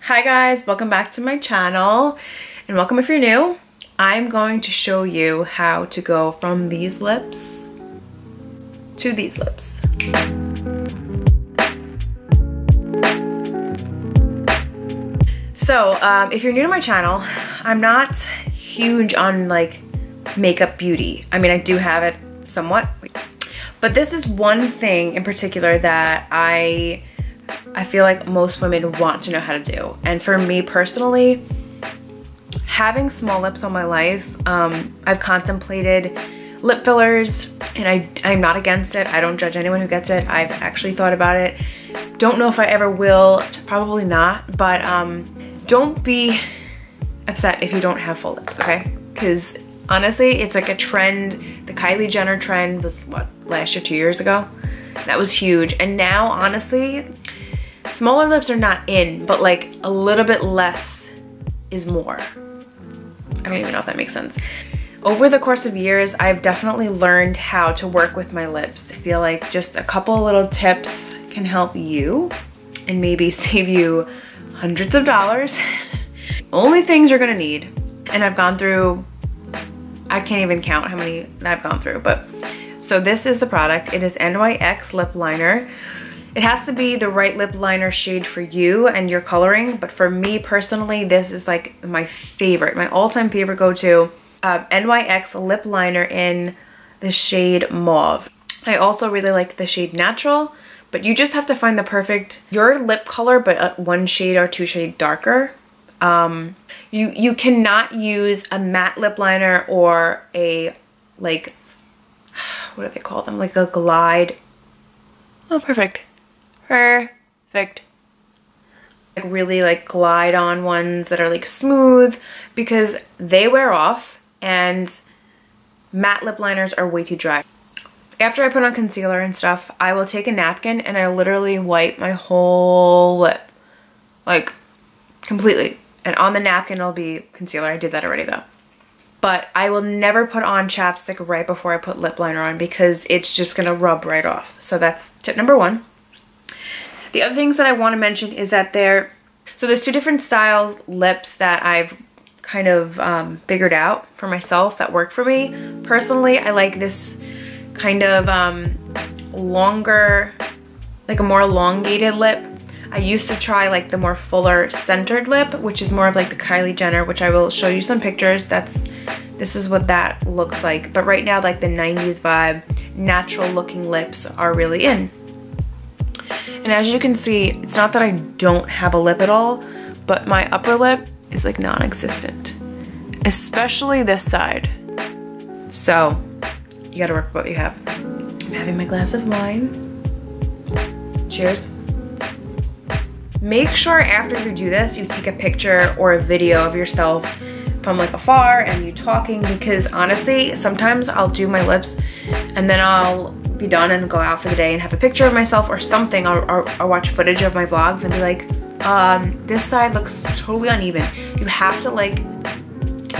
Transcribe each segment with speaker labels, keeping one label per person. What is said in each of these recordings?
Speaker 1: Hi guys, welcome back to my channel and welcome if you're new. I'm going to show you how to go from these lips to these lips. So if you're new to my channel, I'm not huge on like makeup beauty. I mean, I do have it somewhat, but this is one thing in particular that I feel like most women want to know how to do. And for me personally, having small lips all my life, I've contemplated lip fillers and I'm not against it. I don't judge anyone who gets it. I've actually thought about it. Don't know if I ever will, probably not, but don't be upset if you don't have full lips, okay? Because honestly, it's like a trend. The Kylie Jenner trend was what, last year, 2 years ago? That was huge. And now, honestly, smaller lips are not in, but like a little bit less is more. I don't even know if that makes sense. Over the course of years, I've definitely learned how to work with my lips. I feel like just a couple little tips can help you and maybe save you hundreds of dollars. Only things you're gonna need. And I've gone through, I can't even count how many I've gone through, but so this is the product. It is NYX lip liner. It has to be the right lip liner shade for you and your coloring, but for me personally, this is like my favorite, my all-time favorite go-to. NYX lip liner in the shade Mauve. I also really like the shade Natural, but you just have to find the perfect, your lip color, but one shade or two shade darker. You cannot use a matte lip liner or a, like, what do they call them? Like a glide. Oh, perfect. Perfect. Like really like glide on ones that are like smooth, because they wear off and matte lip liners are way too dry. After I put on concealer and stuff, I will take a napkin and I literally wipe my whole lip, like completely. And on the napkin it'll be concealer. I did that already though. But I will never put on chapstick right before I put lip liner on because it's just gonna rub right off. So that's tip number one. The other things that I want to mention is that there's two different styles lips that I've kind of figured out for myself that work for me. Personally, I like this kind of longer, like a more elongated lip. I used to try like the more fuller centered lip, which is more of like the Kylie Jenner, which I will show you some pictures. This is what that looks like. But right now, like the 90s vibe, natural looking lips are really in. And as you can see, it's not that I don't have a lip at all, but my upper lip is like non-existent, especially this side. So you gotta work with what you have. I'm having my glass of wine. Cheers. Make sure after you do this, you take a picture or a video of yourself from like afar and you talking, because honestly, sometimes I'll do my lips and then I'll be done and go out for the day and have a picture of myself or something, or watch footage of my vlogs and be like, this side looks totally uneven. You have to like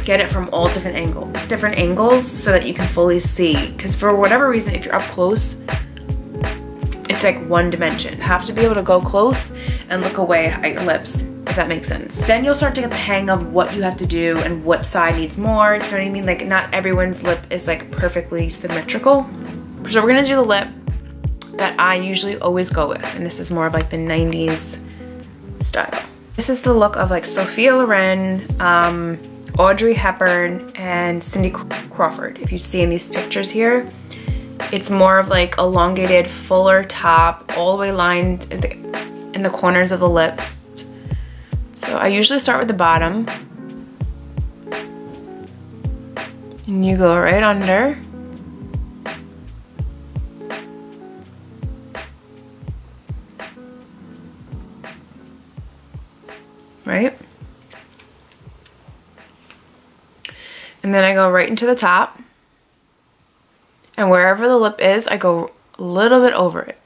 Speaker 1: get it from all different angles so that you can fully see, because for whatever reason, if you're up close, it's like one dimension. You have to be able to go close and look away at your lips, if that makes sense. Then you'll start to get the hang of what you have to do and what side needs more, you know what I mean? Like not everyone's lip is like perfectly symmetrical. So we're gonna do the lip that I usually always go with, and this is more of like the 90s style. This is the look of like Sophia Loren, Audrey Hepburn, and Cindy Crawford. If you see in these pictures here, it's more of like elongated, fuller top, all the way lined in the corners of the lip. So I usually start with the bottom, and you go right under. Right? And then I go right into the top. And wherever the lip is, I go a little bit over it.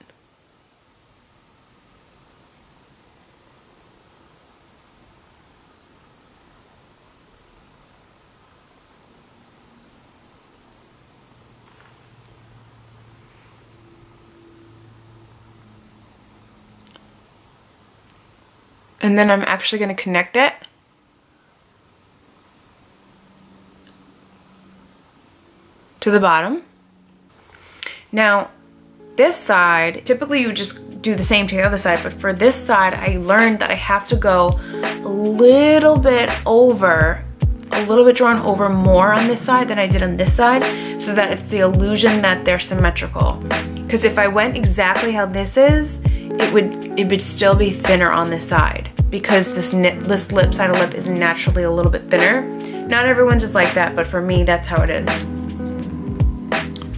Speaker 1: And then I'm actually going to connect it. To the bottom. Now, this side, typically you just do the same to the other side, but for this side, I learned that I have to go a little bit drawn over more on this side than I did on this side, so that it's the illusion that they're symmetrical. Because if I went exactly how this is, it would still be thinner on this side, because this side of lip is naturally a little bit thinner. Not everyone's just like that, but for me, that's how it is.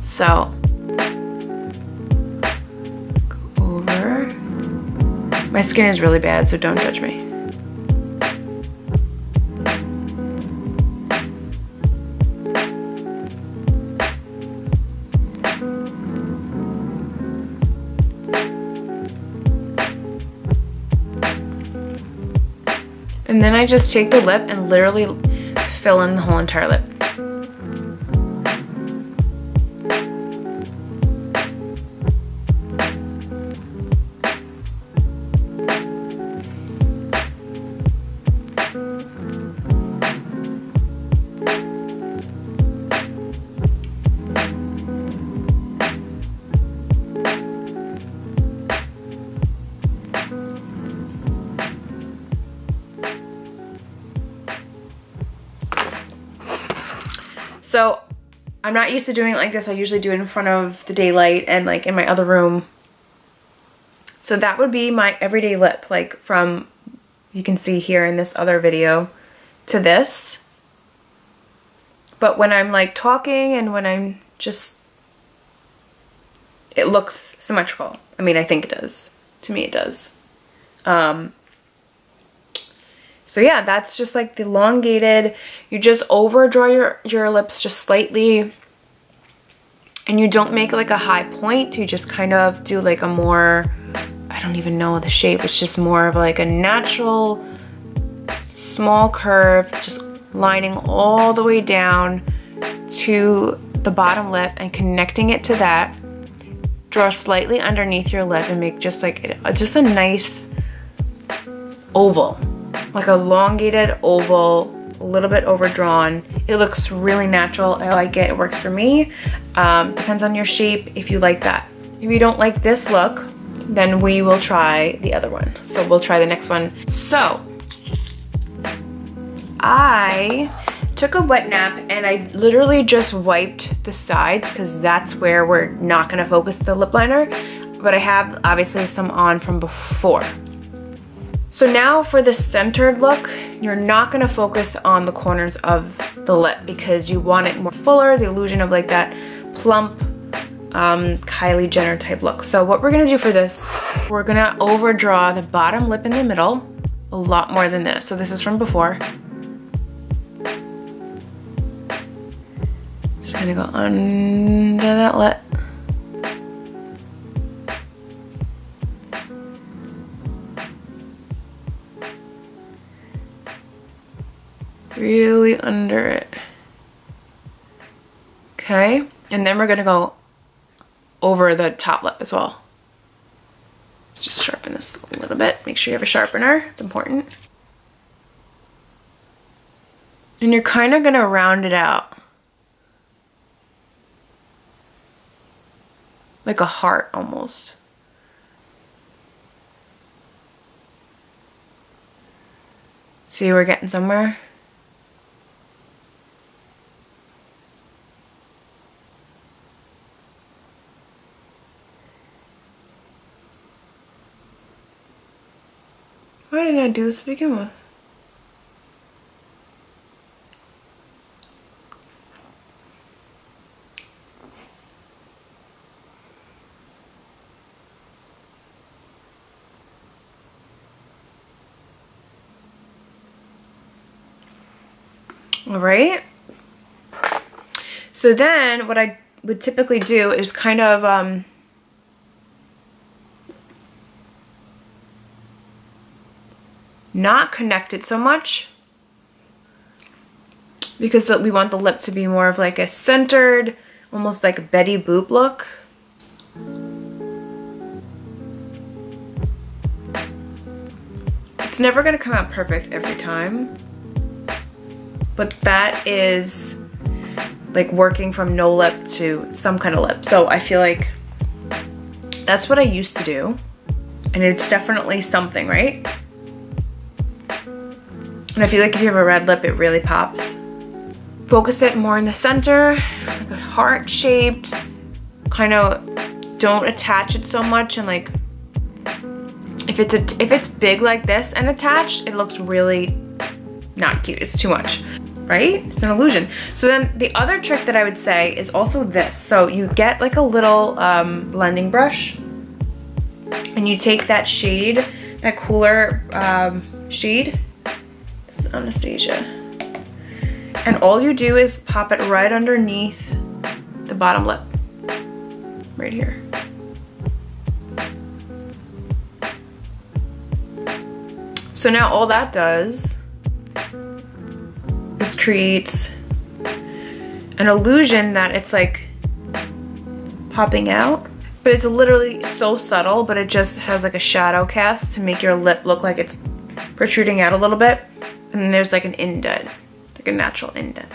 Speaker 1: So, go over. My skin is really bad, so don't judge me. And then I just take the lip and literally fill in the whole entire lip. So I'm not used to doing it like this. I usually do it in front of the daylight and like in my other room. So that would be my everyday lip, like from, you can see here in this other video, to this. But when I'm like talking and when I'm just, it looks symmetrical. I mean, I think it does. To me it does. So yeah, that's just like the elongated, you just overdraw your lips just slightly, and you don't make like a high point, you just kind of do like a more, I don't even know the shape, it's just more of like a natural small curve, just lining all the way down to the bottom lip and connecting it to that. Draw slightly underneath your lip and make just like, just a nice oval. Like a elongated oval, a little bit overdrawn. It looks really natural. I like it. It works for me. Depends on your shape if you like that. If you don't like this look, then we will try the other one. So we'll try the next one. So I took a wet nap and I literally just wiped the sides because that's where we're not going to focus the lip liner. But I have obviously some on from before. So now for the centered look, you're not gonna focus on the corners of the lip because you want it more fuller, the illusion of like that plump Kylie Jenner type look. So what we're gonna do for this, we're gonna overdraw the bottom lip in the middle a lot more than this. So this is from before. Just gonna go under that lip. Really under it. Okay, and then we're gonna go over the top lip as well. Just sharpen this a little bit. Make sure you have a sharpener, it's important. And you're kind of gonna round it out. Like a heart almost. See, we're getting somewhere. Why didn't I do this to begin with? All right. So then what I would typically do is kind of not connect it so much because we want the lip to be more of like a centered, almost like a Betty Boop look. It's It's never gonna come out perfect every time, but that is like working from no lip to some kind of lip. So I feel like that's what I used to do, and it's definitely something, right? And I feel like if you have a red lip, it really pops. Focus it more in the center, like a heart shaped, kind of don't attach it so much, and like if it's big like this and attached, it looks really not cute. It's too much, right? It's an illusion. So then the other trick that I would say is also this. So you get like a little blending brush, and you take that shade, that cooler shade. This is Anastasia. And all you do is pop it right underneath the bottom lip, right here. So now all that does is creates an illusion that it's like popping out, but it's literally so subtle, but it just has like a shadow cast to make your lip look like it's protruding out a little bit. And then there's like an indent, like a natural indent.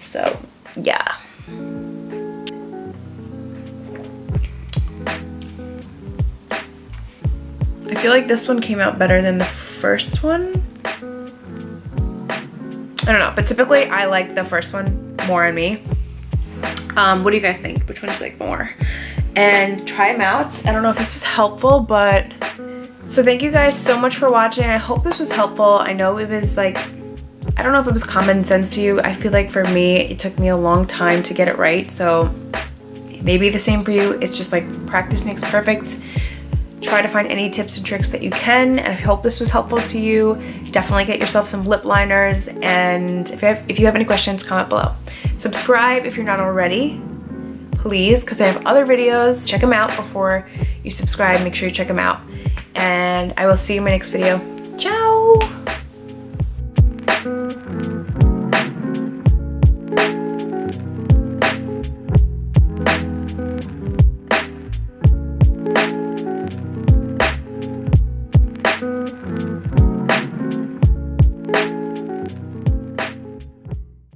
Speaker 1: So yeah. I feel like this one came out better than the first one. I don't know, but typically I like the first one more on me. What do you guys think? Which one do you like more? And try them out. I don't know if this was helpful, but so thank you guys so much for watching. I hope this was helpful. I know it was like, I don't know if it was common sense to you. I feel like for me, it took me a long time to get it right. So maybe the same for you. It's just like practice makes perfect. Try to find any tips and tricks that you can, and I hope this was helpful to you. Definitely get yourself some lip liners, and if you have any questions, comment below. Subscribe if you're not already, please, because I have other videos. Check them out before you subscribe. Make sure you check them out, and I will see you in my next video. Ciao!